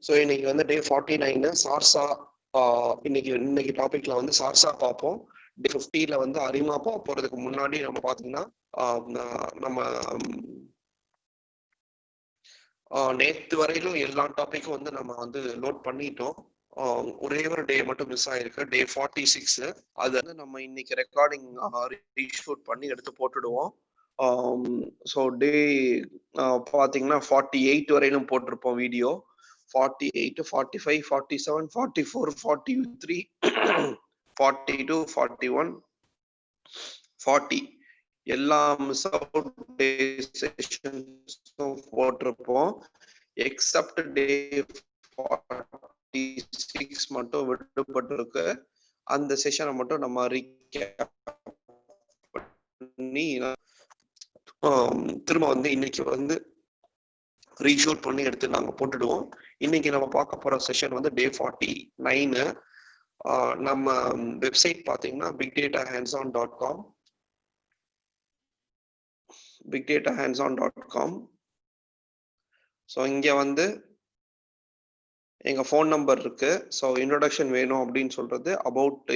So இன்னைக்கு வந்து டே 49 சார்சா. இன்னைக்கு டாபிக்ல வந்து சார்சா பார்ப்போம். டே 50ல வந்து அரிமா போறதுக்கு முன்னாடி நம்ம பார்த்தீங்கன்னா நம்ம நேற்று வரையிலும் எல்லா டாபிக்கும் வந்து நம்ம வந்து லோட் பண்ணிட்டோம். ஒரே ஒரு டே மட்டும் மிஸ் ஆயிருக்கு, டே 46. அது வந்து நம்ம இன்னைக்கு ரெக்கார்டிங் ரீஷூட் பண்ணி எடுத்து போட்டுடுவோம். ஸோ டே பார்த்தீங்கன்னா 48 வரையிலும் போட்டிருப்போம் வீடியோ. 48, 45, 47, 44, 43, 42, 41, 40 எல்லா மிஸ் அவுட் டே செஷன்ஸும் போட்டிருப்போம். எக்ஸப்ட் டே 46 மட்டும் விடுபட்டிருக்கு. அந்த செஷனை மட்டும் நம்ம ரீகேப் பண்ணி திரும்ப வந்து இன்னைக்கு வந்து ரீஷூட் பண்ணி எடுத்து நாங்கள் போட்டுடுவோம். இன்னைக்கு நம்ம பார்க்க போற செஷன் வந்து டே 49. நம்ம வெப்சைட் பார்த்தீங்கன்னா bigdatahands-on.com. bigdatahands-on.com. ஸோ இங்கே வந்து எங்கள் ஃபோன் நம்பர் இருக்கு. ஸோ இன்ட்ரொடக்ஷன் வேணும் அப்படின்னு சொல்றது அபவுட்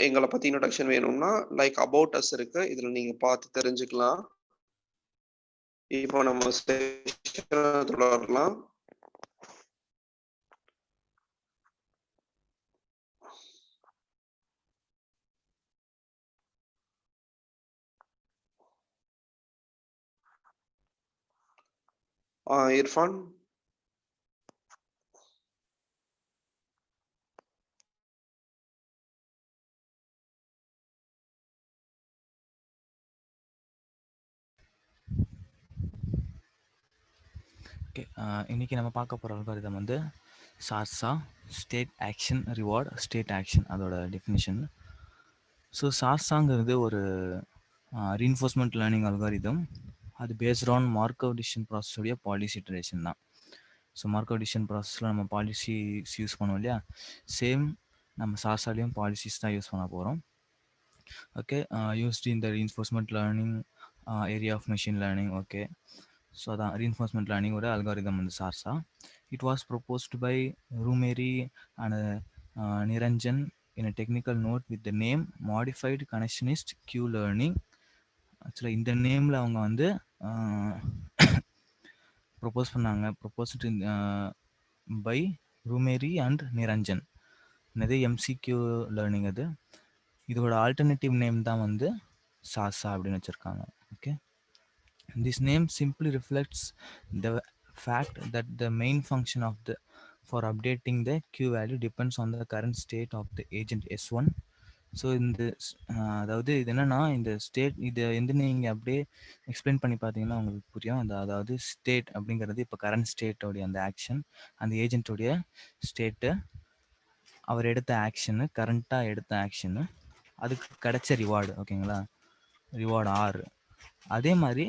எங்களை பற்றி இன்ட்ரொடக்ஷன் வேணும்னா லைக் அபவுட் அஸ் இருக்கு, இதில் நீங்கள் பார்த்து தெரிஞ்சுக்கலாம். இப்போ நம்ம தொடரலாம். இர்ஃபான், ஓகே, இன்றைக்கி நம்ம பார்க்க போகிற அல்காரிதம் வந்து SARSA, state action reward state action, அதோட டெஃபினிஷன். ஸோ சார்சாங்கிறது ஒரு ரீஎன்ஃபோர்ஸ்மெண்ட் லேர்னிங் அல்காரிதம். அது பேஸ்ட் ஆன் மார்க்கவ் டிசிஷன் ப்ராசஸோடைய பாலிசி இட்டரேஷன் தான். ஸோ மார்க்கவ் டிசிஷன் ப்ராசஸில் நம்ம பாலிசிஸ் யூஸ் பண்ணுவோம் இல்லையா, சேம் நம்ம சார்சாலையும் பாலிசிஸ் தான் யூஸ் பண்ண போகிறோம். Okay, used in the reinforcement learning area of machine learning. Okay, so அதான் ரீஎன்ஃபோர்ஸ்மெண்ட் லேர்னிங்கோட அல்காரிதம் வந்து SARSA. It was proposed by Rummery and Niranjan in a technical note with the name modified connectionist Q learning. ஆக்சுவலாக இந்த நேமில் அவங்க வந்து propose பண்ணாங்க. Proposed by Rummery and Niranjan. என்னது எம்சிக்யூ லேர்னிங். அது இதோட ஆல்டர்னேட்டிவ் நேம் தான் வந்து சாசா அப்படின்னு வச்சுருக்காங்க. Okay, this name simply reflects the fact that the main function of the for updating the Q value depends on the current state of the agent S1. So இந்த அதாவது இது என்னன்னா, இந்த ஸ்டேட் இதை வந்து நீங்கள் அப்படியே எக்ஸ்பிளைன் பண்ணி பார்த்தீங்கன்னா உங்களுக்கு புரியும். அதாவது ஸ்டேட் அப்படிங்கிறது இப்போ கரண்ட் ஸ்டேட்டோடைய அந்த ஆக்ஷன், அந்த ஏஜென்ட்டோடைய ஸ்டேட்டு, அவர் எடுத்த ஆக்ஷனு, கரண்ட்டாக எடுத்த ஆக்ஷனு, அதுக்கு கிடைச்ச ரிவார்டு. ஓகேங்களா, ரிவார்டு ஆர். அதே மாதிரி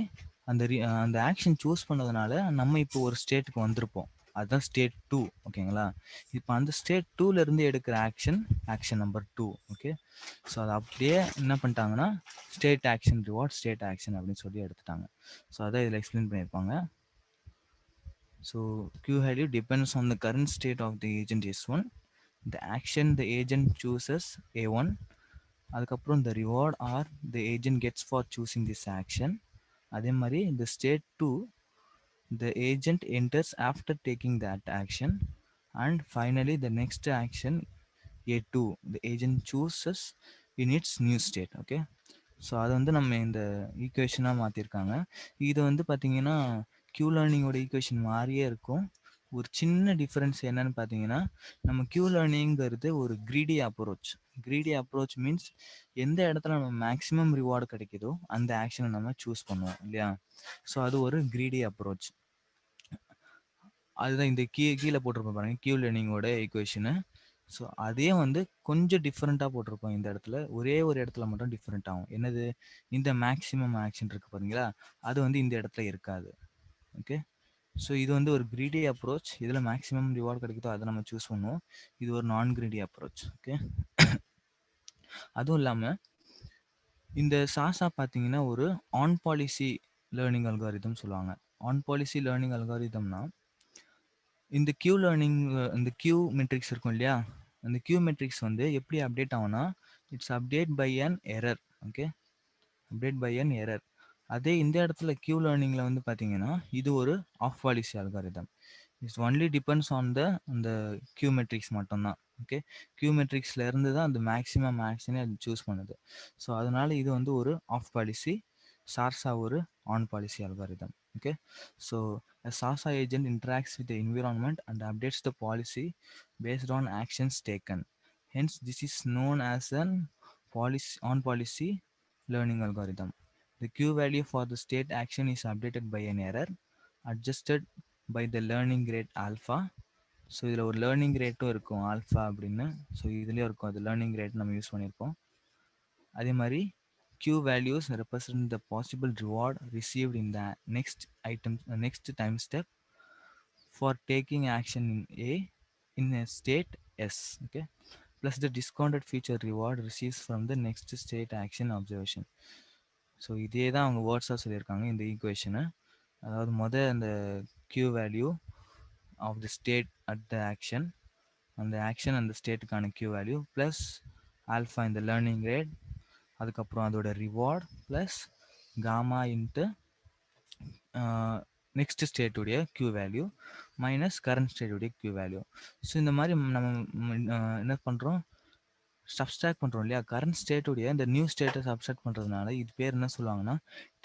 அந்த ஆக்ஷன் சூஸ் பண்ணதுனால நம்ம இப்போ ஒரு ஸ்டேட்டுக்கு வந்திருப்போம், அதுதான் ஸ்டேட் 2. ஓகேங்களா, இப்போ அந்த ஸ்டேட் 2லேருந்து எடுக்கிற ஆக்ஷன் நம்பர் 2. ஓகே, ஸோ அதை அப்படியே என்ன பண்ணிட்டாங்கன்னா state action reward state action அப்படின்னு சொல்லி எடுத்துட்டாங்க. ஸோ அதை இதில் எக்ஸ்பிளைன் பண்ணியிருப்பாங்க. So Q value depends on the current state of the agent S1. The action the agent chooses A1. அதுக்கப்புறம் the reward or the agent gets for choosing this action. அதே மாதிரி இந்த state 2 the agent enters after taking that action. And finally the next action A2 the agent chooses in its new state. Okay, so அதை வந்து நம்ம இந்த ஈக்குவேஷனாக மாற்றிருக்காங்க. இது வந்து பார்த்தீங்கன்னா Q லேர்னிங்கோட ஈக்குவேஷன் மாதிரியே இருக்கும். ஒரு சின்ன டிஃப்ரென்ஸ் என்னன்னு பார்த்தீங்கன்னா, நம்ம Q லேர்னிங்கிறது ஒரு greedy approach. Greedy approach means எந்த இடத்துல நம்ம மேக்ஸிமம் ரிவார்டு கிடைக்குதோ அந்த ஆக்ஷனை நம்ம சூஸ் பண்ணுவோம் இல்லையா. ஸோ அது ஒரு கிரீடி அப்ரோச். அதுதான் இந்த கீழே போட்டிருப்போம் பாருங்க, Q லேர்னிங்கோட ஈக்குவேஷனு. ஸோ அதே வந்து கொஞ்சம் டிஃப்ரெண்ட்டாக போட்டிருப்போம். இந்த இடத்துல ஒரே ஒரு இடத்துல மட்டும் டிஃப்ரெண்ட் ஆகும். என்னது, இந்த மேக்ஸிமம் ஆக்ஷன் இருக்குது பார்த்தீங்களா, அது வந்து இந்த இடத்துல இருக்காது. ஓகே, ஸோ இது வந்து ஒரு கிரீடி அப்ரோச். இதில் மேக்ஸிமம் ரிவார்டு கிடைக்குதோ அதை நம்ம சூஸ் பண்ணுவோம். இது ஒரு நான் கிரீடி அப்ரோச். ஓகே, அதுவும் இல்லாமல் இந்த சாசா பார்த்தீங்கன்னா ஒரு ஆன் பாலிசி லேர்னிங் அல்காரிதம் சொல்லுவாங்க. ஆன் பாலிசி லேர்னிங் அல்காரிதம்னா இந்த கியூ லேர்னிங் இந்த கியூ மெட்ரிக்ஸ் இருக்கும் இல்லையா, அந்த கியூ மெட்ரிக்ஸ் வந்து எப்படி அப்டேட் ஆகும்னா, it's update by an error. Okay, update by an error. அதே இந்த இடத்துல கியூ லேர்னிங்ல வந்து பார்த்தீங்கன்னா இது ஒரு off policy algorithm. It's only depends on அந்த கியூ மெட்ரிக்ஸ் மட்டும்தான். ஓகே, கியூ மெட்ரிக்ஸ்ல இருந்து தான் அந்த மேக்ஸிமம் ஆக்ஷனே அது சூஸ் பண்ணுது. ஸோ அதனால இது வந்து ஒரு ஆஃப் பாலிசி, சார்சா ஒரு on policy algorithm. Okay, so a SASA agent interacts with the environment and updates the policy based on actions taken. Hence, this is known as an on policy learning algorithm. The Q value for the state action is updated by an error adjusted by the learning rate alpha. So இதில் ஒரு learning ரேட்டும் இருக்கும் alpha அப்படின்னு. So இதுலேயும் இருக்கும், அது learning rate நம்ம use பண்ணியிருப்போம். அதே மாதிரி Q values represent the possible reward received in the next time step for taking action in a state S. Okay, plus the discounted future reward receives from the next state action observation. So இதே தான் அவங்க வேர்ட்ஸாக சொல்லியிருக்காங்க இந்த ஈக்குவேஷனை. அதாவது அந்த Q value of the state at the action, அந்த action அந்த ஸ்டேட்டுக்கான Q வேல்யூ ப்ளஸ் ஆல்ஃபா இந்த லேர்னிங் ரேட், அதுக்கப்புறம் அதோட reward plus gamma into next ஸ்டேட்டுடைய Q வேல்யூ மைனஸ் கரண்ட் ஸ்டேட்டுடைய Q வேல்யூ. ஸோ இந்த மாதிரி நம்ம என்ன பண்ணுறோம், சப்ஸ்ட்ராக்ட் பண்ணுறோம் இல்லையா, கரண்ட் ஸ்டேட்டுடைய இந்த நியூ ஸ்டேட்டை சப்ஸ்ட்ராக்ட் பண்ணுறதுனால இது பேர் என்ன சொல்லுவாங்கன்னா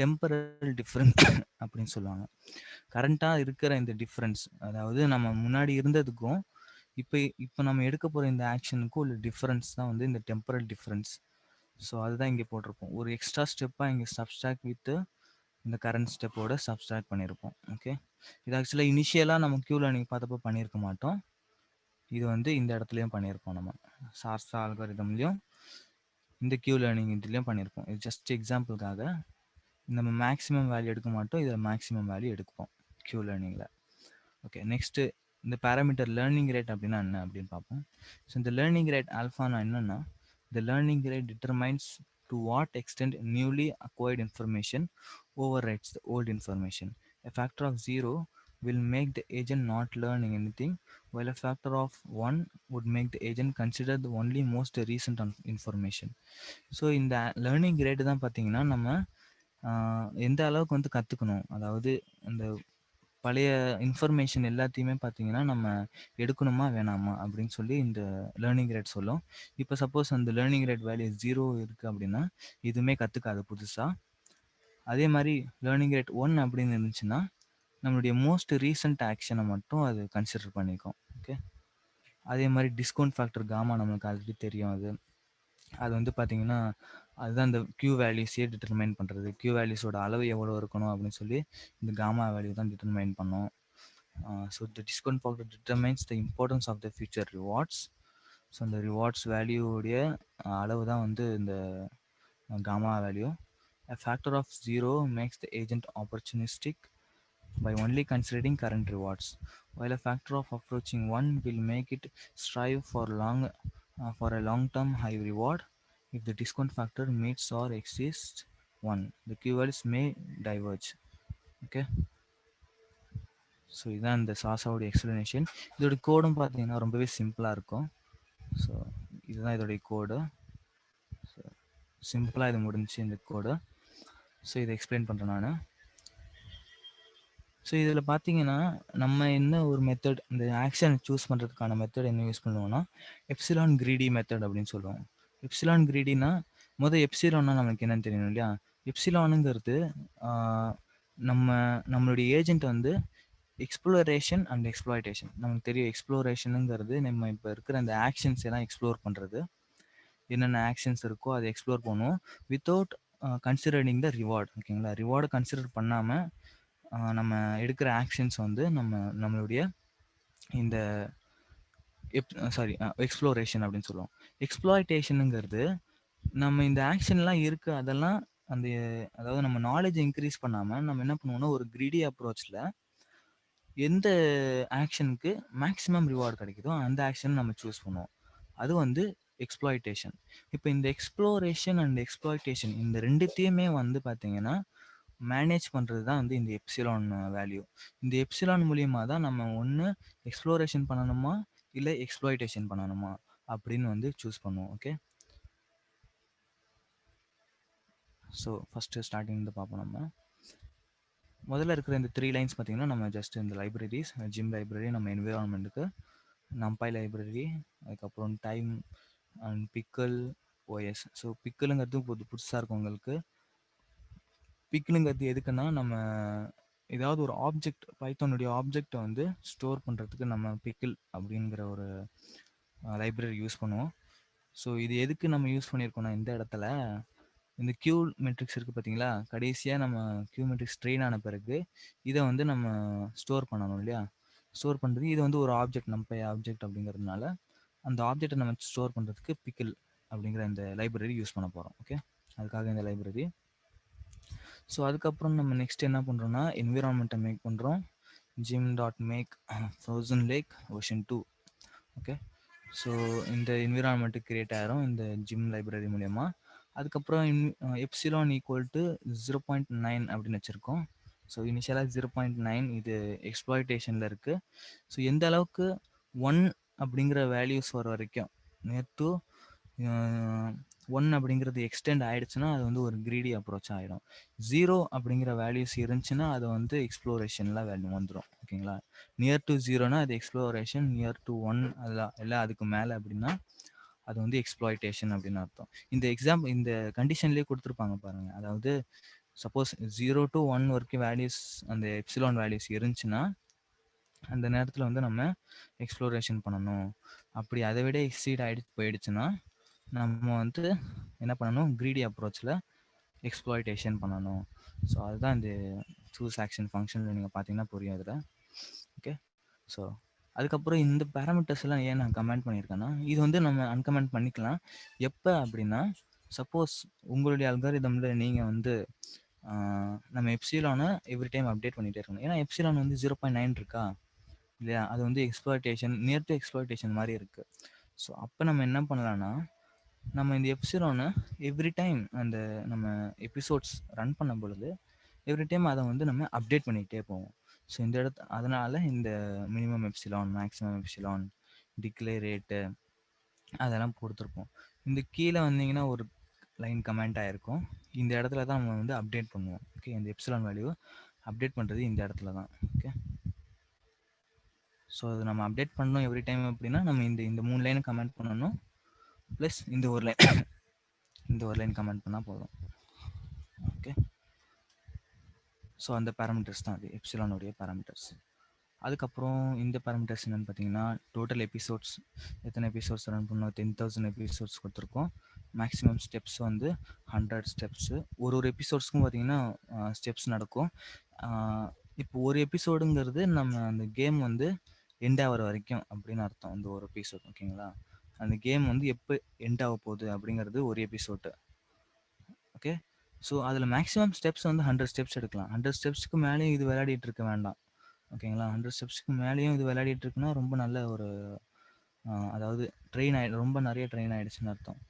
டெம்பரல் டிஃப்ரென்ஸ் அப்படின்னு சொல்லுவாங்க. கரண்ட்டாக இருக்கிற இந்த டிஃப்ரென்ஸ், அதாவது நம்ம முன்னாடி இருந்ததுக்கும் இப்போ நம்ம எடுக்க போகிற இந்த ஆக்ஷனுக்கும் உள்ள டிஃப்ரென்ஸ் தான் வந்து இந்த டெம்பரல் டிஃப்ரென்ஸ். ஸோ அதுதான் இங்கே போட்டிருப்போம். ஒரு எக்ஸ்ட்ரா ஸ்டெப்பாக இங்கே சப்ஸ்ட்ராக்ட் வித் இந்த கரண்ட் ஸ்டெப்போட சப்ஸ்ட்ராக்ட் பண்ணியிருப்போம். ஓகே, இது ஆக்சுவலாக இனிஷியலாக நம்ம கியூ லேர்னிங் பார்த்தப்போ பண்ணியிருக்க மாட்டோம். இது வந்து இந்த இடத்துலையும் பண்ணியிருப்போம், நம்ம சார்சா அல்காரிதம்லையும் இந்த கியூ லேர்னிங் இதுலேயும் பண்ணியிருப்போம். இது ஜஸ்ட் எக்ஸாம்பிளுக்காக. நம்ம மேக்ஸிமம் வேல்யூ எடுக்க மாட்டோம், இதில் மேக்ஸிமம் வேல்யூ எடுப்போம் கியூ லேர்னிங்கில். ஓகே, நெக்ஸ்ட்டு இந்த பேராமீட்டர் லேர்னிங் ரேட் அப்படின்னா என்ன அப்படின்னு பார்ப்போம். ஸோ இந்த லேர்னிங் ரேட் ஆல்ஃபானா என்னென்னா, the learning rate determines to what extent newly acquired information overrides the old information. A factor of 0 will make the agent not learning anything, while a factor of 1 would make the agent consider the only most recent information. So இந்த learning rate தான் பார்த்தீங்கன்னா நம்ம எந்த அளவுக்கு வந்து கற்றுக்கணும், அதாவது இந்த பழைய இன்ஃபர்மேஷன் எல்லாத்தையுமே பார்த்தீங்கன்னா நம்ம எடுக்கணுமா வேணாமா அப்படின்னு சொல்லி இந்த லேர்னிங் ரேட் சொல்லும். இப்போ சப்போஸ் அந்த லேர்னிங் ரேட் வேல்யூ 0 இருக்குது அப்படின்னா எதுவுமே கற்றுக்காது புதுசாக. அதே மாதிரி லேர்னிங் ரேட் 1 அப்படின்னு இருந்துச்சுன்னா நம்மளுடைய மோஸ்ட் ரீசன்ட் ஆக்ஷனை மட்டும் அது கன்சிடர் பண்ணிக்கும். ஓகே, அதே மாதிரி டிஸ்கவுண்ட் ஃபேக்டர் காமா நம்மளுக்கு ஆல்ரெடி தெரியும். அது வந்து பார்த்தீங்கன்னா அதுதான் இந்த கியூ வேல்யூஸே டிட்டர்மைன் பண்ணுறது. கியூ வேல்யூஸோட அளவு எவ்வளோ இருக்கணும் அப்படின்னு சொல்லி இந்த காமா வேல்யூ தான் டிட்டர்மைன் பண்ணோம். So the discount factor determines the importance of the future rewards. So அந்த ரிவார்ட்ஸ் வேல்யூடைய அளவு தான் வந்து இந்த gamma value. A factor of 0 makes the agent opportunistic by only considering current rewards, while a factor of approaching 1 will make it strive for a long-term high reward. If the discount factor meets or exceeds 1, the keywords may diverge. Okay, so இதுதான் இந்த சாசாவோட explanation. இதோட கோடும் பார்த்தீங்கன்னா ரொம்பவே சிம்பிளாக இருக்கும். So இதுதான் இதோடைய கோடு. ஸோ சிம்பிளாக இது முடிஞ்சு இந்த கோடு. ஸோ இதை எக்ஸ்பிளைன் பண்ணுறேன் நான். ஸோ இதில் பார்த்தீங்கன்னா நம்ம என்ன ஒரு மெத்தட், இந்த ஆக்ஷன் சூஸ் பண்ணுறதுக்கான மெத்தட் என்ன யூஸ் பண்ணுவோம்னா எப்சிலான் கிரீடி மெத்தட் அப்படின்னு சொல்லுவோம். எப்சிலான் கிரீடினா எப்சிலான்னா நமக்கு என்னன்னு தெரியணும் இல்லையா. எப்சிலானுங்கிறது நம்மளுடைய ஏஜென்ட் வந்து எக்ஸ்ப்ளோரேஷன் அண்ட் எக்ஸ்ப்ளாய்டேஷன். நமக்கு தெரியும் எக்ஸ்ப்ளோரேஷனுங்கிறது நம்ம இப்போ இருக்கிற அந்த ஆக்ஷன்ஸ் எல்லாம் எக்ஸ்ப்ளோர் பண்ணுறது, என்னென்ன ஆக்ஷன்ஸ் இருக்கோ அதை எக்ஸ்ப்ளோர் பண்ணுவோம் வித்தவுட் கன்சிடரிங் த ரிவார்டு. ஓகேங்களா, ரிவார்டு கன்சிடர் பண்ணாமல் நம்ம எடுக்கிற ஆக்ஷன்ஸ் வந்து நம்மளுடைய இந்த எக்ஸ்ப்ளோரேஷன் அப்படின்னு சொல்லுவோம். எக்ஸ்ப்ளாய்டேஷனுங்கிறது நம்ம இந்த ஆக்ஷன்லாம் இருக்குது அதெல்லாம் அதாவது நம்ம நாலேஜ் இன்க்ரீஸ் பண்ணாமல் நம்ம என்ன பண்ணுவோம்னா ஒரு கிரிடி அப்ரோச்சில் எந்த ஆக்ஷனுக்கு மேக்ஸிமம் ரிவார்டு கிடைக்குதோ அந்த ஆக்ஷன் நம்ம சூஸ் பண்ணுவோம். அது வந்து எக்ஸ்ப்ளாய்டேஷன். இப்போ இந்த எக்ஸ்ப்ளோரேஷன் அண்ட் எக்ஸ்ப்ளாய்டேஷன் இந்த ரெண்டுத்தையுமே வந்து பார்த்தீங்கன்னா மேனேஜ் பண்ணுறது தான் வந்து இந்த எப்சிலான் வேல்யூ. இந்த எப்சிலான் மூலியமா தான் நம்ம ஒன்று எக்ஸ்ப்ளோரேஷன் பண்ணணுமா இல்லை எக்ஸ்ப்ளாய்டேஷன் பண்ணணுமா அப்படின்னு வந்து சூஸ் பண்ணுவோம். ஓகே, ஸோ ஃபஸ்ட்டு ஸ்டார்டிங் வந்து பார்ப்போம். நம்ம முதல்ல இருக்கிற இந்த 3 லைன்ஸ் பார்த்தீங்கன்னா நம்ம ஜஸ்ட் இந்த லைப்ரரிஸ், ஜிம் லைப்ரரி, நம்ம என்விரான்மெண்ட்டுக்கு நம்பை லைப்ரரி, அதுக்கப்புறம் time and pickle OS. So பிக்கலுங்கிறது புதுசாக இருக்கும் உங்களுக்கு. பிக்கலுங்கிறது எதுக்குன்னா நம்ம ஏதாவது ஒரு ஆப்ஜெக்ட், பைத்தானுடைய ஆப்ஜெக்டை வந்து ஸ்டோர் பண்ணுறதுக்கு நம்ம பிக்கிள் அப்படிங்கிற ஒரு லைப்ரரி யூஸ் பண்ணுவோம். ஸோ இது எதுக்கு நம்ம யூஸ் பண்ணியிருக்கோம்னா இந்த இடத்துல இந்த கியூ மெட்ரிக்ஸ் இருக்குது பார்த்தீங்களா, கடைசியாக நம்ம கியூ மெட்ரிக்ஸ் ட்ரெயின் ஆன பிறகு இதை வந்து நம்ம ஸ்டோர் பண்ணணும் இல்லையா. ஸ்டோர் பண்ணுறது இது வந்து ஒரு ஆப்ஜெக்ட், நம்பை ஆப்ஜெக்ட் அப்படிங்கிறதுனால அந்த ஆப்ஜெக்டை நம்ம ஸ்டோர் பண்ணுறதுக்கு பிக்கிள் அப்படிங்கிற இந்த லைப்ரரி யூஸ் பண்ண போகிறோம். ஓகே, அதுக்காக இந்த லைப்ரரி. ஸோ அதுக்கப்புறம் நம்ம நெக்ஸ்ட் என்ன பண்ணுறோம்னா என்விரான்மெண்ட்டை மேக் பண்ணுறோம். gym.make frozen lake version 2. Okay, so இந்த என்விரான்மெண்ட்டு கிரியேட் ஆகிரும் இந்த ஜிம் லைப்ரரி மூலயமா. அதுக்கப்புறம் எப்சிலான் ஈக்குவல் டு 0.9 அப்படின்னு வச்சுருக்கோம். ஸோ இனிஷியலாக 0.9 இது எக்ஸ்ப்ளாய்டேஷனில் இருக்குது. ஸோ எந்த அளவுக்கு 1 அப்படிங்கிற வேல்யூஸ் வர வரைக்கும் நியர் டு 1 அப்படிங்கிறது எக்ஸ்டெண்ட் ஆயிடுச்சுன்னா அது வந்து ஒரு கிரீடி அப்ரோச் ஆகிடும். 0 அப்படிங்கிற வேல்யூஸ் இருந்துச்சுன்னா அது வந்து எக்ஸ்ப்ளோரேஷனில் வேல்யூ வந்துடும். ஓகேங்களா, நியர் டு 0னா அது எக்ஸ்ப்ளோரேஷன், நியர் டு 1 அதெல்லாம் எல்லாம் அதுக்கு மேலே அப்படின்னா அது வந்து எக்ஸ்ப்ளாய்டேஷன் அப்படின்னு அர்த்தம். இந்த இந்த கண்டிஷன்லேயே கொடுத்துருப்பாங்க பாருங்கள். அதாவது சப்போஸ் 0 to 1 வரைக்கும் வேல்யூஸ் அந்த எப்சிலான் வேல்யூஸ் இருந்துச்சுன்னா அந்த நேரத்தில் வந்து நம்ம எக்ஸ்ப்ளோரேஷன் பண்ணணும். அப்படி அதை விட எக்ஸீட் போயிடுச்சுன்னா நம்ம வந்து என்ன பண்ணணும், கிரீடி அப்ரோச்சில் எக்ஸ்ப்ளாய்டேஷன் பண்ணணும். ஸோ அதுதான் இந்த சூஸ் ஆக்ஷன் ஃபங்க்ஷனில் நீங்கள் பார்த்தீங்கன்னா புரியும் அதில். ஓகே, ஸோ அதுக்கப்புறம் இந்த பேராமீட்டர்ஸ் எல்லாம் ஏன் நான் கமெண்ட் பண்ணியிருக்கேன்னா இது வந்து நம்ம அன்கமெண்ட் பண்ணிக்கலாம். எப்போ அப்படின்னா சப்போஸ் உங்களுடைய அல்காரிதமில் நீங்கள் வந்து நம்ம எப்சிலானை எவ்ரி டைம் அப்டேட் பண்ணிகிட்டே இருக்கணும். ஏன்னா எப்சிலான் வந்து 0.9 இருக்கா இல்லையா, அது வந்து எக்ஸ்ப்ளாய்டேஷன், நியர் டு எக்ஸ்ப்ளாய்டேஷன் மாதிரி இருக்குது. ஸோ அப்போ நம்ம என்ன பண்ணலான்னா நம்ம இந்த எப்சிலானை எவ்ரி டைம் அந்த நம்ம எபிசோட்ஸ் ரன் பண்ணும் பொழுது எவ்ரி டைம் அதை வந்து நம்ம அப்டேட் பண்ணிக்கிட்டே போவோம். ஸோ இந்த அதனால் இந்த minimum epsilon, maximum epsilon, declare rate அதெல்லாம் கொடுத்துருப்போம். இந்த கீழே வந்தீங்கன்னா ஒரு லைன் கமெண்ட் ஆகிருக்கும். இந்த இடத்துல தான் நம்ம வந்து அப்டேட் பண்ணுவோம். ஓகே, இந்த எப்சிலான் வேல்யூ அப்டேட் பண்ணுறது இந்த இடத்துல தான். ஓகே, ஸோ அது நம்ம அப்டேட் பண்ணணும் எவ்ரி டைம் அப்படின்னா நம்ம இந்த 3 லைனை கமெண்ட் பண்ணணும், ப்ளஸ் இந்த ஒரு லைன் கமெண்ட் பண்ணால் போதும். ஓகே, ஸோ அந்த பேராமீட்டர்ஸ் தான் அது எப்சிலானுடைய பேராமீட்டர்ஸ். அதுக்கப்புறம் இந்த பேராமீட்டர்ஸ் என்னென்னு பார்த்தீங்கன்னா டோட்டல் எபிசோட்ஸ், எத்தனை எபிசோட்ஸ் ரன் பண்ணோம், 10,000 எபிசோட்ஸ் கொடுத்துருக்கோம். மேக்ஸிமம் ஸ்டெப்ஸ் வந்து 100 ஸ்டெப்ஸு. ஒரு எபிசோட்ஸ்க்கும் பார்த்தீங்கன்னா ஸ்டெப்ஸ் நடக்கும். இப்போ ஒரு எபிசோடுங்கிறது நம்ம அந்த கேம் வந்து எண்ட் ஆகிற வரைக்கும் அப்படின்னு அர்த்தம். அந்த ஒரு எபிசோட் ஓகேங்களா, அந்த கேம் வந்து எப்போ எண்ட் ஆக போகுது அப்படிங்கிறது ஒரு எபிசோடு. ஓகே, ஸோ அதில் மேக்ஸிமம் ஸ்டெப்ஸ் வந்து 100 ஸ்டெப்ஸ் எடுக்கலாம். 100 ஸ்டெப்ஸ்க்கு மேலேயும் இது விளையாடிட்டு இருக்க வேண்டாம். ஓகேங்களா, 100 ஸ்டெப்ஸ்க்கு மேலேயும் இது விளையாடிட்டு இருக்குன்னா ரொம்ப நல்ல ஒரு அதாவது ரொம்ப நிறைய ட்ரெயின் ஆகிடுச்சுன்னு அர்த்தம்.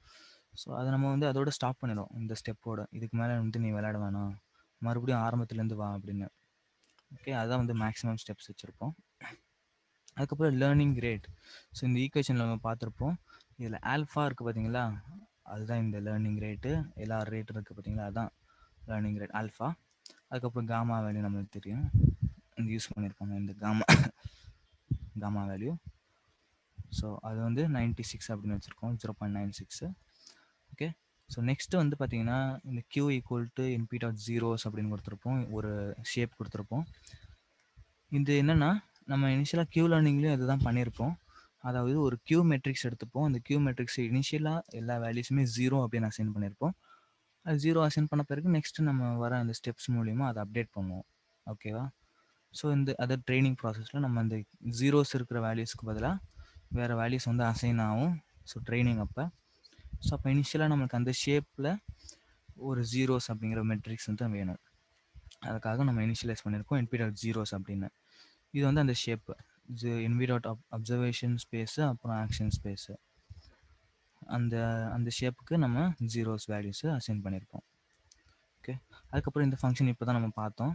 ஸோ அதை நம்ம வந்து அதோட ஸ்டாப் பண்ணிடும் இந்த ஸ்டெப்போட. இதுக்கு மேலே வந்து நீ விளையாட வேணாம், மறுபடியும் ஆரம்பத்துலேருந்து வா அப்படின்னு. ஓகே, அதுதான் வந்து மேக்ஸிமம் ஸ்டெப்ஸ் வச்சுருப்போம். அதுக்கப்புறம் லேர்னிங் ரேட். ஸோ இந்த ஈக்குவேஷனில் நம்ம பார்த்துருப்போம். இதில் ஆல்ஃபா இருக்குது பார்த்தீங்களா, அதுதான் இந்த லேர்னிங் ரேட்டு. எல்லா ரேட் இருக்குது பார்த்தீங்களா, அதுதான் லேர்னிங் ரேட் ஆல்ஃபா. அதுக்கப்புறம் காமா வேல்யூ நம்மளுக்கு தெரியும், இங்கே யூஸ் பண்ணியிருப்பாங்க இந்த காமா வேல்யூ. ஸோ அது வந்து 96 அப்படின்னு வச்சுருக்கோம், 0.96. ஓகே, ஸோ நெக்ஸ்ட்டு வந்து பார்த்தீங்கன்னா இந்த Q equal to np dot zeros அப்படின்னு கொடுத்துருப்போம், ஒரு ஷேப் கொடுத்துருப்போம். இது என்னென்னா நம்ம இனிஷியலாக கியூ லேர்னிங்லேயும் இதுதான் பண்ணியிருப்போம். அதாவது ஒரு கியூ மெட்ரிக்ஸ் எடுத்துப்போம், அந்த கியூ மெட்ரிக்ஸ் இனிஷியலாக எல்லா வேல்யூஸுமே 0 அப்படின்னு அசைன் பண்ணியிருப்போம். அது 0 அசைன் பண்ண பிறகு நெக்ஸ்ட்டு நம்ம வர அந்த ஸ்டெப்ஸ் மூலிமா அதை அப்டேட் பண்ணுவோம். ஓகேவா, ஸோ இந்த அதர் ட்ரைனிங் ப்ராசஸில் நம்ம அந்த ஜீரோஸ் இருக்கிற வேல்யூஸ்க்கு பதிலாக வேறு வேல்யூஸ் வந்து அசைன் ஆகும். ஸோ ட்ரைனிங் அப்போ ஸோ அப்போ இனிஷியலாக நம்மளுக்கு அந்த ஷேப்பில் ஒரு ஜீரோஸ் அப்படிங்கிற மெட்ரிக்ஸ் வந்து வேணும். அதுக்காக நம்ம இனிஷியலைஸ் பண்ணியிருக்கோம் என்பி டாட் ஜீரோஸ் அப்படின்னு. இது வந்து அந்த shape np dot observation space அப்புறம் ஆக்ஷன் ஸ்பேஸு, அந்த ஷேப்புக்கு நம்ம ஜீரோஸ் வேல்யூஸு அசைன் பண்ணியிருப்போம். ஓகே, அதுக்கப்புறம் இந்த ஃபங்க்ஷன் இப்போ தான் நம்ம பார்த்தோம்.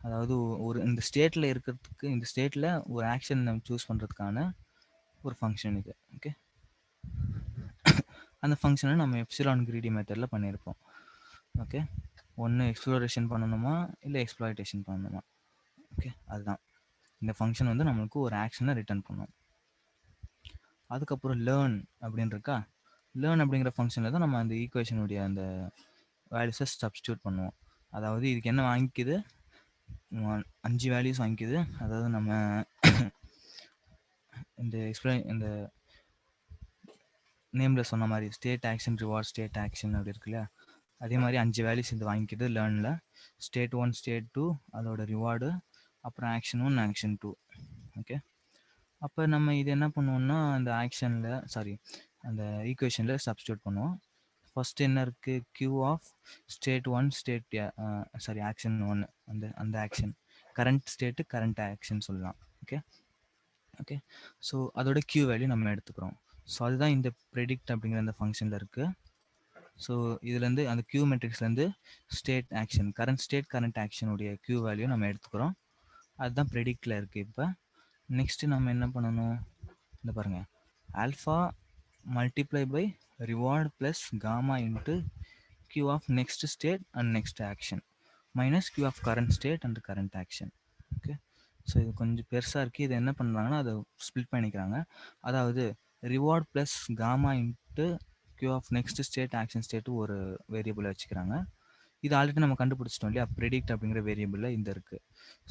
அதாவது ஒரு இந்த ஸ்டேட்டில் இருக்கிறதுக்கு இந்த ஸ்டேட்டில் ஒரு ஆக்ஷன் நம்ம சூஸ் பண்ணுறதுக்கான ஒரு ஃபங்க்ஷன் இது. ஓகே, அந்த ஃபங்க்ஷனை நம்ம எப்சிலான் கிரீடி மெத்தடில் பண்ணியிருப்போம். ஓகே, ஒன்று எக்ஸ்ப்ளோரேஷன் பண்ணணுமா இல்லை எக்ஸ்ப்ளாய்டேஷன் பண்ணணுமா. ஓகே, அதுதான் இந்த ஃபங்க்ஷன் வந்து நம்மளுக்கு ஒரு ஆக்ஷனை ரிட்டர்ன் பண்ணும். அதுக்கப்புறம் லேர்ன் அப்படின்னு இருக்கா. லேர்ன் அப்படிங்கிற ஃபங்க்ஷனில் தான் நம்ம அந்த ஈக்குவேஷனுடைய அந்த வேல்யூஸை சப்ஸ்டியூட் பண்ணுவோம். அதாவது இதுக்கு என்ன வாங்கிக்குது, 5 வேல்யூஸ் வாங்கிக்குது. அதாவது நம்ம இந்த நேமில் சொன்ன மாதிரி state action reward state action அப்படி இருக்கு இல்லையா, அதே மாதிரி 5 வேல்யூஸ் இது வாங்கிக்குது லேர்னில். ஸ்டேட் 1 ஸ்டேட் 2 அதோட ரிவார்டு, அப்புறம் ஆக்ஷன் 1 ஆக்ஷன் 2. ஓகே, அப்போ நம்ம இது என்ன பண்ணுவோம்னா அந்த ஈக்குவேஷனில் சப்ஸ்டியூட் பண்ணுவோம். ஃபர்ஸ்ட் என்ன இருக்குது, Q of state 1 state action 1, அந்த action current state current action சொல்லலாம். ஓகே ஓகே, ஸோ அதோட கியூ வேல்யூ நம்ம எடுத்துக்கிறோம். ஸோ அதுதான் இந்த ப்ரெடிக்ட் அப்படிங்கிற அந்த ஃபங்க்ஷனில் இருக்குது. ஸோ இதுலேருந்து அந்த கியூ மெட்ரிக்ஸ்லேருந்து state action current state current ஆக்ஷனுடைய கியூ வேல்யூ நம்ம எடுத்துக்கிறோம். அதுதான் ப்ரெடிக்டில் இருக்குது. இப்போ நெக்ஸ்ட்டு நம்ம என்ன பண்ணணும், இந்த பாருங்கள், alpha multiply by reward plus gamma into Q of next state and next action minus Q of current state and current action. Okay, so இது கொஞ்சம் பெருசாக இருக்குது. இது என்ன பண்ணுறாங்கன்னா அதை ஸ்ப்ளிட் பண்ணிக்கிறாங்க. அதாவது reward plus gamma into Q of next state action state ஒரு வேரியபிளை வச்சுக்கிறாங்க. இது ஆல்ரெடி நம்ம கண்டுபிடிச்சிட்டோம் இல்லையா, ப்ரெடிக்ட் அப்படிங்கிற வேரியபிளில் இந்த இருக்குது.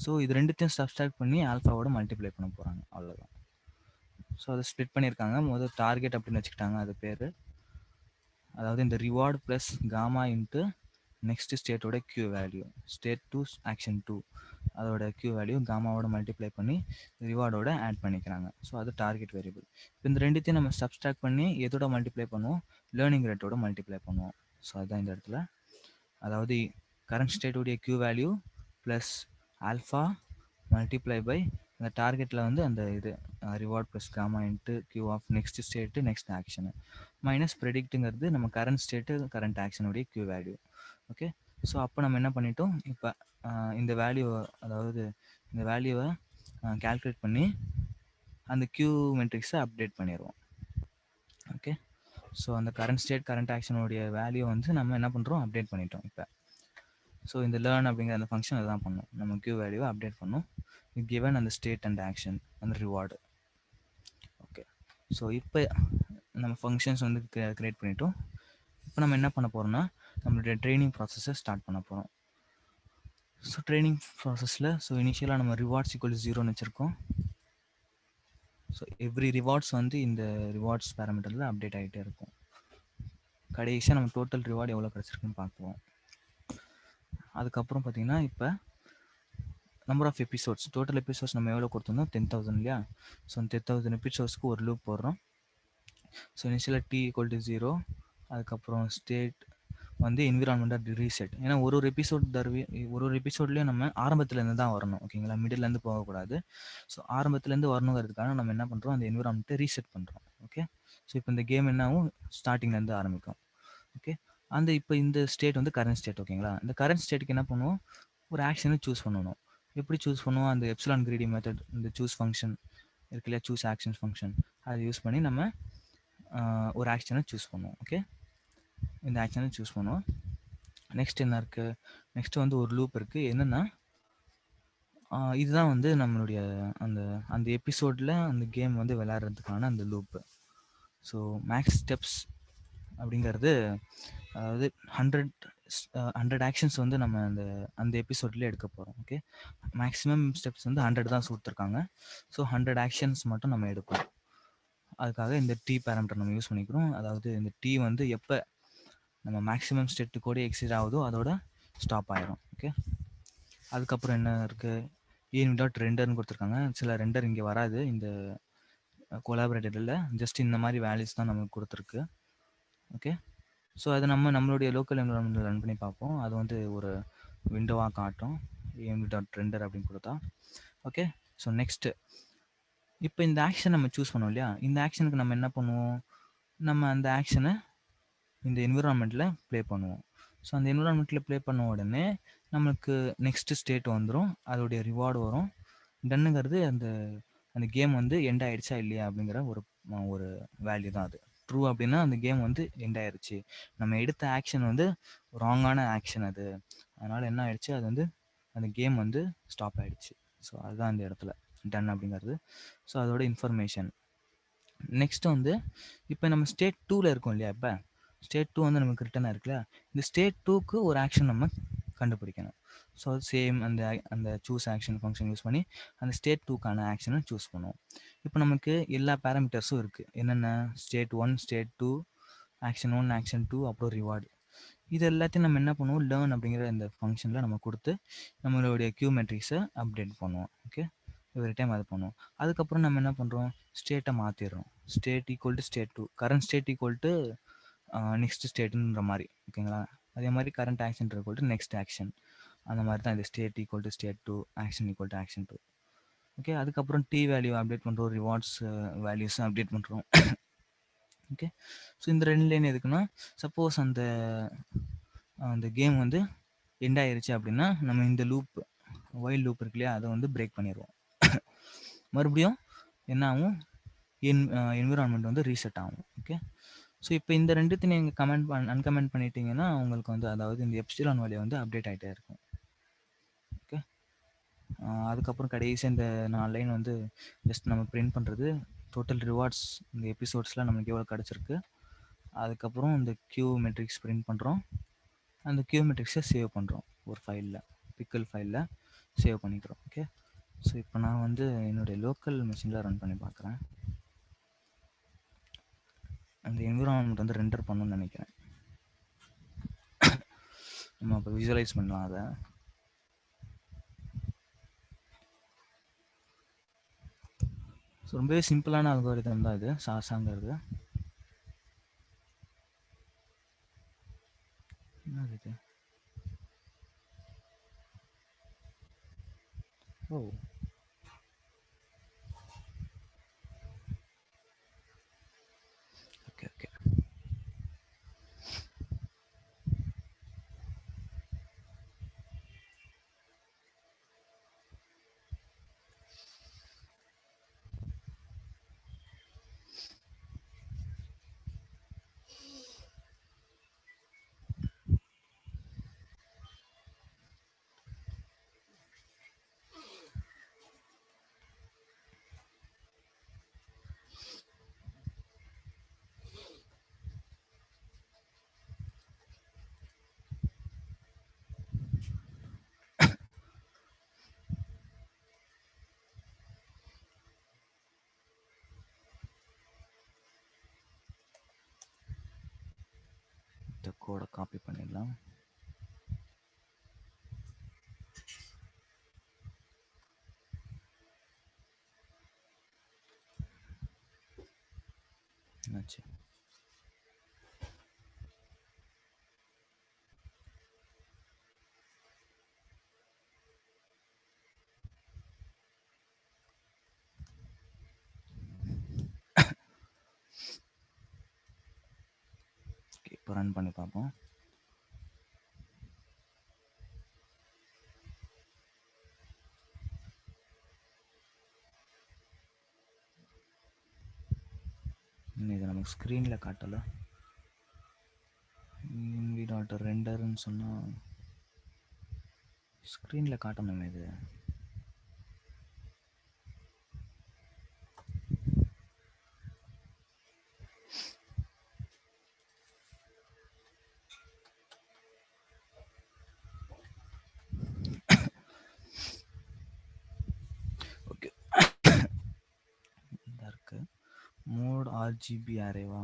ஸோ இது ரெண்டுத்தையும் சப்ஸ்ட்ராக்ட் பண்ணி ஆல்ஃபாவோட மல்டிப்ளை பண்ண போகிறாங்க, அவ்வளோதான். ஸோ அதை ஸ்ப்ளிட் பண்ணியிருக்காங்க. முதல் டார்கெட் அப்படின்னு வச்சுக்கிட்டாங்க அது பேர். அதாவது இந்த reward plus gamma into next ஸ்டேட்டோட கியூ வேல்யூ ஸ்டேட் 2 ஆக்ஷன் 2 அதோட கியூ வேல்யூ காமாவோட மல்டிப்ளை பண்ணி ரிவார்டோட ஆட் பண்ணிக்கிறாங்க. ஸோ அது டார்கெட் வேரியபிள். இப்போ இந்த ரெண்டுத்தையும் நம்ம சப்ஸ்ட்ராக்ட் பண்ணி எதோட மல்டிப்ளை பண்ணுவோம், லேர்னிங் ரேட்டோட மல்டிப்ளை பண்ணுவோம். ஸோ அதுதான் இந்த இடத்துல. அதாவது கரண்ட் ஸ்டேட்டோடைய Q value plus alpha multiply by அந்த டார்கெட்டில் வந்து அந்த இது reward plus gamma into Q of next state next action minus ப்ரெடிக்ட்டுங்கிறது நம்ம கரண்ட் ஸ்டேட்டு கரண்ட் ஆக்ஷனுடைய கியூ வேல்யூ. ஓகே, ஸோ அப்போ நம்ம என்ன பண்ணிட்டோம், இப்போ இந்த வேல்யூவை அதாவது இந்த வேல்யூவை கால்குலேட் பண்ணி அந்த கியூ மெட்ரிக்ஸை அப்டேட் பண்ணிடுவோம். ஓகே, ஸோ அந்த கரண்ட் ஸ்டேட் கரண்ட் ஆக்ஷனுடைய வேல்யூ வந்து நம்ம என்ன பண்ணுறோம், அப்டேட் பண்ணிட்டோம். இப்போ ஸோ இந்த லேர்ன் அப்படிங்கிற அந்த ஃபங்க்ஷன் அதுதான் பண்ணும், நம்ம கியூ வேல்யூவை அப்டேட் பண்ணும் கிவன் அந்த ஸ்டேட் அண்ட் ஆக்ஷன் அந்த ரிவார்டு. ஓகே, ஸோ இப்போ நம்ம ஃபங்க்ஷன்ஸ் வந்து கிரியேட் பண்ணிட்டோம். இப்போ நம்ம என்ன பண்ண போகிறோம்னா நம்மளுடைய ட்ரைனிங் ப்ராசஸை ஸ்டார்ட் பண்ண போகிறோம். ஸோ ட்ரைனிங் ப்ராசஸில் ஸோ இனிஷியலாக நம்ம ரிவார்ட்ஸ் ஈக்குவல் 0ன்னு வச்சுருக்கோம். ஸோ எவ்ரி ரிவார்ட்ஸ் வந்து இந்த ரிவார்ட்ஸ் பேராமீட்டரில் அப்டேட் ஆகிட்டே இருக்கும். கடைசியாக நம்ம டோட்டல் ரிவார்டு எவ்வளோ கிடச்சிருக்குன்னு பார்க்குவோம். அதுக்கப்புறம் பார்த்தீங்கன்னா இப்போ number of episodes total episodes நம்ம எவ்வளோ கொடுத்துருந்தோம், 10,000 இல்லையா. ஸோ 10,000 எபிசோட்ஸ்க்கு ஒரு லூப் போடுறோம். ஸோ இனிஷியலாக t = 0, அதுக்கப்புறம் ஸ்டேட் வந்து என்விரான்மெண்ட்டாக ரீசெட். ஏன்னா ஒரு ஒரு எபிசோட்லேயும் நம்ம ஆரம்பத்துலேருந்து தான் வரணும், ஓகேங்களா, மிடில்லேருந்து போகக்கூடாது. ஸோ ஆரம்பத்துலேருந்து வரணுங்கிறதுக்காக நம்ம என்ன பண்ணுறோம், அந்த என்விரான்மெண்ட்டை ரீசெட் பண்ணுறோம். ஓகே, ஸோ இப்போ இந்த கேம் என்னாகும், ஸ்டார்டிங்லேருந்து ஆரம்பிக்கும். ஓகே, இப்போ இந்த ஸ்டேட் வந்து கரண்ட் ஸ்டேட், ஓகேங்களா. இந்த கரண்ட் ஸ்டேட்டுக்கு என்ன பண்ணுவோம், ஒரு ஆக்ஷனை சூஸ் பண்ணணும். எப்படி சூஸ் பண்ணுவோம், அந்த எப்சிலான் கிரீடி மெத்தட், இந்த சூஸ் ஃபங்க்ஷன் இருக்கு இல்லையா, சூஸ் ஆக்ஷன் ஃபங்க்ஷன், அதை யூஸ் பண்ணி நம்ம ஒரு ஆக்ஷனை சூஸ் பண்ணுவோம். ஓகே, இந்த ஆக்ஷனை சூஸ் பண்ணுவோம். நெக்ஸ்ட் என்ன இருக்குது, நெக்ஸ்ட் வந்து ஒரு லூப் இருக்குது. என்னென்னா இதுதான் வந்து நம்மளுடைய அந்த அந்த எபிசோடில் அந்த கேம் வந்து விளையாடுறதுக்கான அந்த லூப்பு. ஸோ மேக்ஸ் ஸ்டெப்ஸ் அப்படிங்கிறது அதாவது 100 ஆக்ஷன்ஸ் வந்து நம்ம அந்த எபிசோட்லேயே எடுக்க போகிறோம். ஓகே, மேக்ஸிமம் ஸ்டெப்ஸ் வந்து 100 தான் கொடுத்துருக்காங்க. ஸோ 100 ஆக்ஷன்ஸ் மட்டும் நம்ம எடுப்போம். அதுக்காக இந்த டி பேராமீட்டர் நம்ம யூஸ் பண்ணிக்கிறோம். அதாவது இந்த டி வந்து எப்போ நம்ம மேக்ஸிமம் ஸ்டெட்டு கூட எக்ஸிட் ஆகுதோ அதோட ஸ்டாப் ஆயிரும். ஓகே, அதுக்கப்புறம் என்ன இருக்குது, $.renderன்னு கொடுத்துருக்காங்க. சில ரெண்டர் இங்கே வராது இந்த கொலாபரேட்டரில், ஜஸ்ட் இந்த மாதிரி வேல்யூஸ் தான் நமக்கு கொடுத்துருக்கு. ஓகே, ஸோ அது நம்மளுடைய லோக்கல் என்விரான்மெண்ட்டில் ரன் பண்ணி பார்ப்போம். அது வந்து ஒரு விண்டோவாக காட்டும், aim.render அப்படின்னு கொடுத்தா. ஓகே, ஸோ நெக்ஸ்ட்டு இப்போ இந்த ஆக்ஷன் நம்ம சூஸ் பண்ணோம் இல்லையா, இந்த ஆக்ஷனுக்கு நம்ம என்ன பண்ணுவோம், நம்ம அந்த ஆக்ஷனை இந்த என்விரான்மெண்ட்டில் ப்ளே பண்ணுவோம். ஸோ அந்த என்விரான்மெண்ட்டில் ப்ளே பண்ண உடனே நம்மளுக்கு நெக்ஸ்ட் ஸ்டேட் வந்துடும், அதோடைய ரிவார்டு வரும். டன்னுங்கிறது அந்த அந்த கேம் வந்து எண்ட் ஆயிடுச்சா இல்லையா அப்படிங்கிற ஒரு ஒரு வேல்யூ தான் அது. ட்ரூ அப்படின்னா அந்த கேம் வந்து எண்ட் ஆயிடுச்சு, நம்ம எடுத்த ஆக்ஷன் வந்து ராங்கான ஆக்ஷன் அது, அதனால என்ன ஆயிடுச்சு, அது வந்து அந்த கேம் வந்து ஸ்டாப் ஆயிடுச்சு. ஸோ அதுதான் அந்த இடத்துல டன் அப்படிங்கிறது. ஸோ அதோட இன்ஃபர்மேஷன். நெக்ஸ்ட் வந்து இப்போ நம்ம ஸ்டேட் 2ல இருக்கோம் இல்லையா, இப்போ ஸ்டேட் 2 வந்து நமக்கு ரிட்டர்ன் இருக்குல்ல, இந்த ஸ்டேட் 2க்கு ஒரு ஆக்ஷன் நம்ம கண்டுபிடிக்கணும். ஸோ சேம் அந்த அந்த சூஸ் ஆக்ஷன் ஃபங்க்ஷன் யூஸ் பண்ணி அந்த ஸ்டேட் 2க்கான ஆக்ஷனை சூஸ் பண்ணுவோம். இப்போ நமக்கு எல்லா பேராமீட்டர்ஸும் இருக்குது. என்னென்ன, ஸ்டேட் 1, ஸ்டேட் 2, ஆக்ஷன் 1, ஆக்ஷன் 2, அப்புறம் ரிவார்டு. இது எல்லாத்தையும் நம்ம என்ன பண்ணுவோம், லேர்ன் அப்படிங்கிற இந்த ஃபங்க்ஷனில் நம்ம கொடுத்து நம்மளுடைய கியூ மெட்ரிக்ஸை அப்டேட் பண்ணுவோம். ஓகே, எவ்ரி டைம் அது பண்ணுவோம். அதுக்கப்புறம் நம்ம என்ன பண்ணுறோம், ஸ்டேட்டை மாற்றிடுறோம். State equal to state 2, current state equal to next ஸ்டேட்டுன்ற மாதிரி. ஓகேங்களா, அதே மாதிரி current action equal to next action, அந்த மாதிரி தான் இது state equal to state 2, action equal to action 2. Okay, அதுக்கப்புறம் டி வேல்யூ அப்டேட் பண்ணுறோம், ரிவார்ட்ஸ் வேல்யூஸும் அப்டேட் பண்ணுறோம். ஓகே, ஸோ இந்த 2 லைன் எதுக்குன்னா, சப்போஸ் அந்த அந்த கேம் வந்து எண்ட் ஆயிருச்சு அப்படின்னா நம்ம இந்த லூப், ஒயில் லூப் இருக்கு இல்லையா, அதை வந்து பிரேக் பண்ணிடுவோம். மறுபடியும் என்ன ஆகும், என்விரான்மெண்ட் வந்து ரீசெட் ஆகும். ஓகே, ஸோ இப்போ இந்த ரெண்டுத்தையும் நீங்கள் அன்கமெண்ட் பண்ணிட்டீங்கன்னா உங்களுக்கு வந்து, அதாவது இந்த எப்சிலான் வேல்யூ வந்து அப்டேட் ஆகிட்டே இருக்கும். ஓகே, அதுக்கப்புறம் கடைசி இந்த 4 லைன் வந்து ஜஸ்ட் நம்ம பிரிண்ட் பண்ணுறது டோட்டல் ரிவார்ட்ஸ் இந்த எபிசோட்ஸில் நமக்கு எவ்வளோ கிடச்சிருக்கு. அதுக்கப்புறம் இந்த கியூ மெட்ரிக்ஸ் பிரிண்ட் பண்ணுறோம், அந்த கியூ மெட்ரிக்ஸை சேவ் பண்ணுறோம் ஒரு ஃபைலில், பிக்கல் ஃபைலில் சேவ் பண்ணிக்கிறோம். ஓகே, ஸோ இப்போ நான் வந்து என்னுடைய லோக்கல் மிஷினில் ரன் பண்ணி பார்க்குறேன். அந்த என்விரான்மெண்ட் வந்து ரெண்டர் பண்ணணும்னு நினைக்கிறேன். நம்ம இப்போ விஜுவலைஸ் பண்ணலாம் அதை. ஸோ ரொம்பவே சிம்பிளான அல்காரிதம் தான் இது, சாசாங்கிறது. என்னது இது? ஓ, ஓகே ஓகே. இந்த கோடை காப்பி பண்ணிடலாம். என்னாச்சு? இப்போ ரன் பண்ணி பார்ப்போம். இது நமக்கு ஸ்க்ரீனில் காட்டலை. டாட் ரெண்டர்னு சொன்னால் ஸ்க்ரீனில் காட்டணுமே இது. ஓகே, இதாக இருக்கு. Mode RGB அரேவா?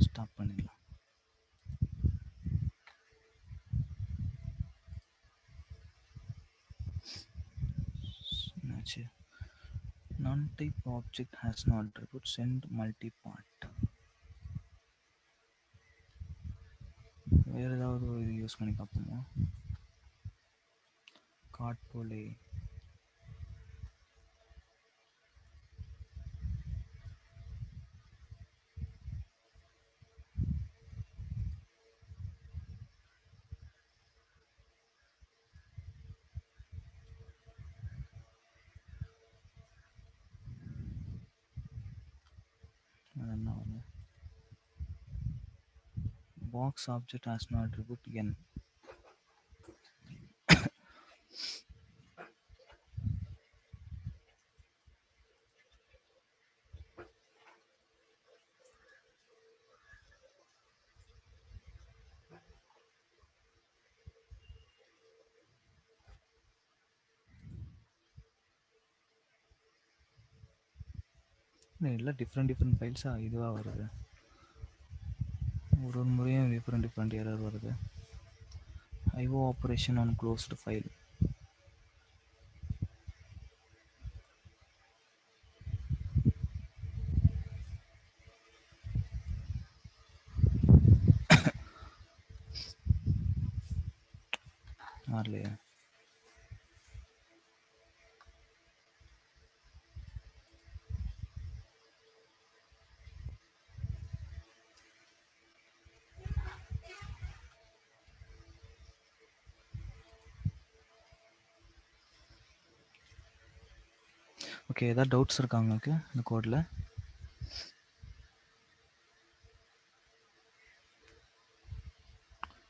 ஸ்டாப் பண்ணிடலாம். என்னாச்சு? non-type object has no attribute, send multi-part. வேறு ஏதாவது ஒரு இது யூஸ் பண்ணி பார்ப்போமா? Cart pole box object has no attribute n. எல்லாம் டிஃப்ரெண்ட் ஃபைல்ஸாக இதுவாக வருது. ஒரு முறையும் டிஃப்ரெண்ட் எரர் வருது. IO operation on closed file. வரலையா? ஓகே, ஏதாவது டவுட்ஸ் இருக்கா உங்களுக்கு இந்த கோடில்?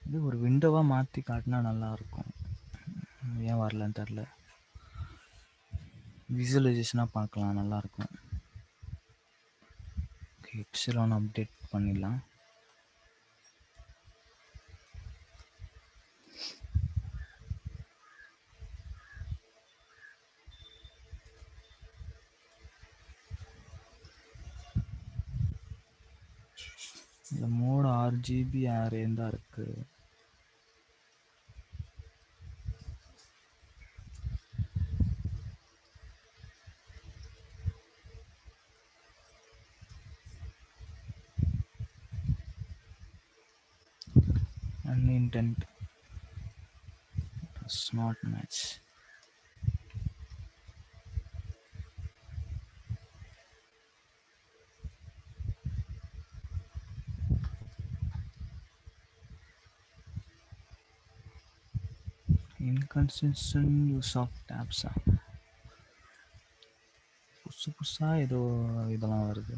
இது ஒரு விண்டோவாக மாற்றி காட்டினா நல்லாயிருக்கும். ஏன் வரலன்னு தெரில. விசுவலைசேஷனாக பார்க்கலாம், நல்லாயிருக்கும். ஓகே, எப்சிலான் அப்டேட் பண்ணிடலாம். இந்த மோட் RGB அரேன்னு தான் இருக்குது. Intent does not match. Inconsistent use of tabs. புதுசாக ஏதோ இதெல்லாம் வருது.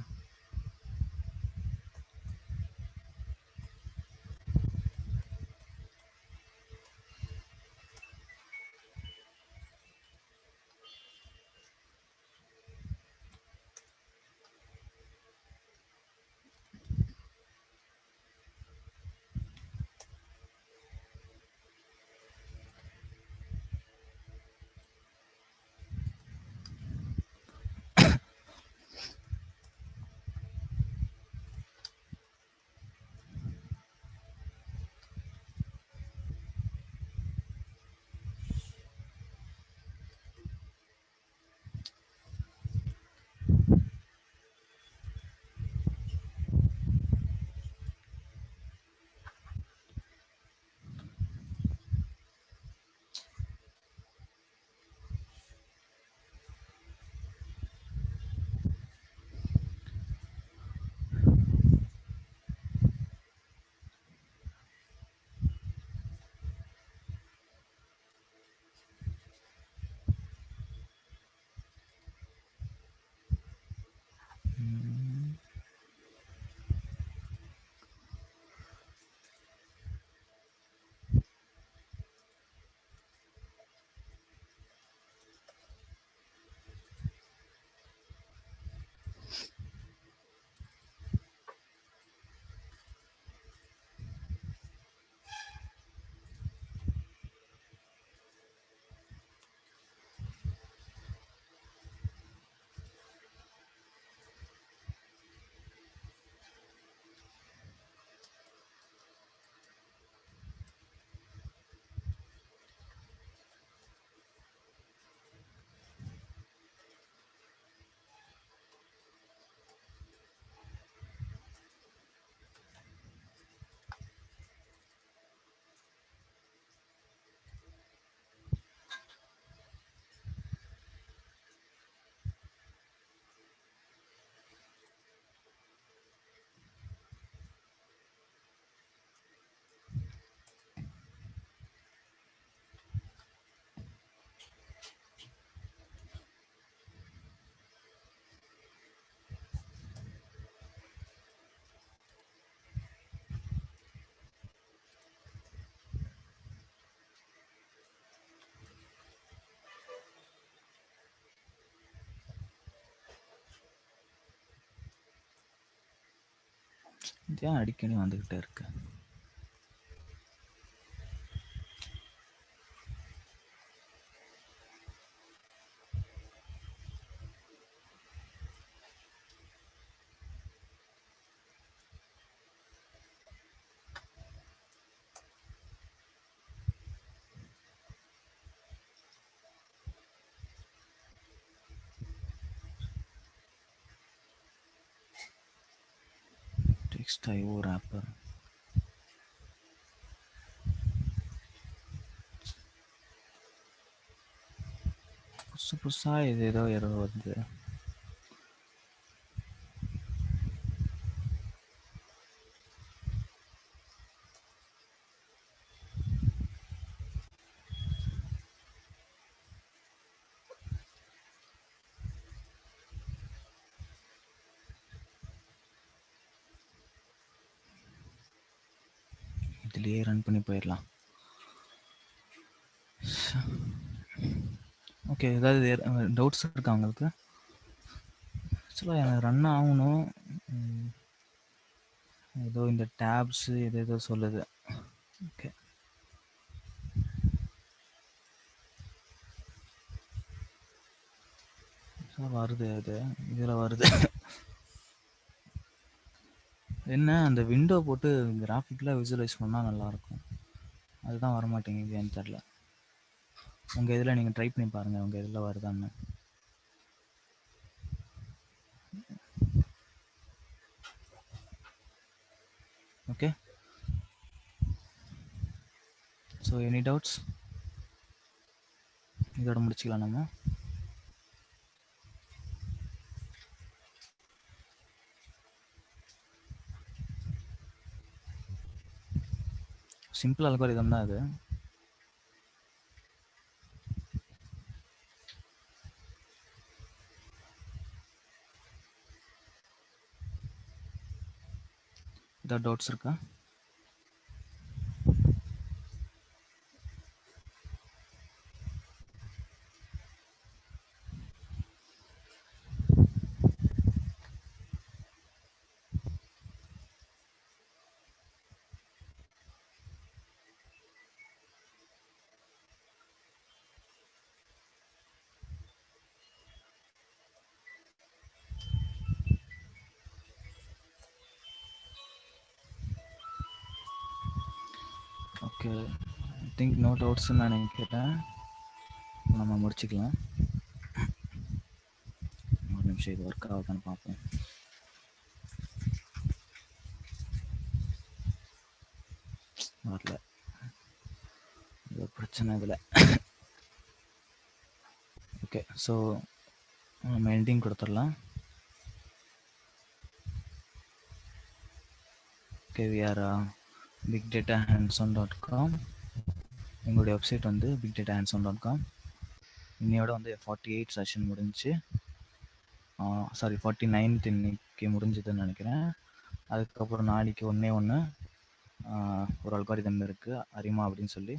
இது ஏன் அடிக்கடி வந்துக்கிட்டே இருக்கு? Text IO wrapper. புதுசு புதுசாக இது ஏதோ வருது. இதுலேயே ரன் பண்ணி போயிடலாம். ஓகே, ஏதாவது டவுட்ஸ் இருக்கா உங்களுக்கு? ஆக்சுவலாக எனக்கு ரன் ஆகணும். ஏதோ இந்த டேப்ஸு ஏதோ சொல்லுது. ஓகே, வருது, அது இதில் வருது. என்ன அந்த விண்டோ போட்டு கிராஃபிக்கலாக விசுவலைஸ் பண்ணால் நல்லாயிருக்கும். அதுதான் வரமாட்டேங்குது, ஏன்னு தெரில. உங்கள் இதில் நீங்கள் ட்ரை பண்ணி பாருங்கள், உங்கள் இதில் வருதான்னு. Okay, so any doubts? இதோட முடிச்சுக்கலாம் நம்ம. சிம்பிள் அல்காரிதம் தான் அது. ஏதாவது டவுட்ஸ் இருக்கா? ஓகே, ஐ திங்க் நோ டவுட்ஸ்ன்னு நான் நினைக்கிறேன். நம்ம முடிச்சுக்கலாம். ஒரு நிமிஷம், இது ஒர்க் ஆகுதான்னு பார்ப்போம். வரல, இது ஒரு பிரச்சனை இதில். ஓகே, ஸோ நம்ம எண்டிங் கொடுத்துடலாம். Okay, we are bigdatahandson.com. எங்களுடைய வெப்சைட் வந்து bigdatahandson.com. இன்னையோட வந்து 48 செஷன் முடிஞ்சு, சாரி 49th இன்னைக்கு முடிஞ்சதுன்னு நினைக்கிறேன். அதுக்கப்புறம் நாளைக்கு ஒன்று ஒரு அல்காரிதம் இருக்குது, அரிமா அப்படின்னு சொல்லி.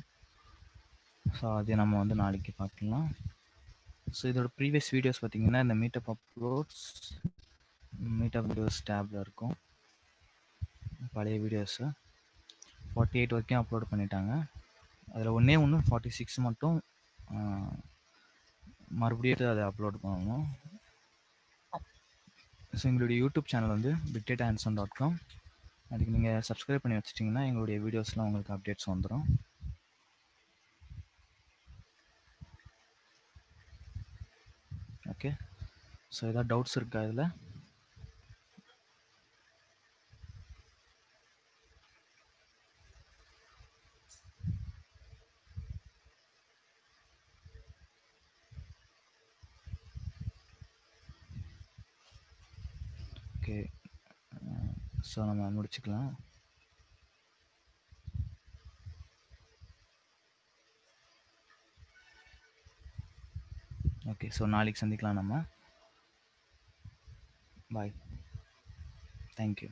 ஸோ அதை நம்ம வந்து நாளைக்கு பார்க்கலாம். ஸோ இதோட ப்ரீவியஸ் வீடியோஸ் பார்த்தீங்கன்னா இந்த மீட்டப் அப்லோட்ஸ், மீட்டப் வீடியோஸ் டேப்பில் இருக்கும். பழைய வீடியோஸு 48 வரைக்கும் அப்லோட் பண்ணிட்டாங்க. அதில் ஒன்று 46 மட்டும் மறுபடியும் அதை அப்லோட் பண்ணணும். ஸோ எங்களுடைய யூடியூப் சேனல் வந்து bigdatahandson.com. அதுக்கு நீங்கள் சப்ஸ்கிரைப் பண்ணி வச்சிட்டிங்கன்னா எங்களுடைய வீடியோஸ்லாம் உங்களுக்கு அப்டேட்ஸ் வந்துடும். ஓகே, ஸோ ஏதாவது டவுட்ஸ் இருக்கா இதில்? ஓகே, ஸோ நம்ம முடிச்சுக்கலாம். ஓகே, ஸோ நாளைக்கு சந்திக்கலாம் நம்ம. பாய், தேங்க்யூ.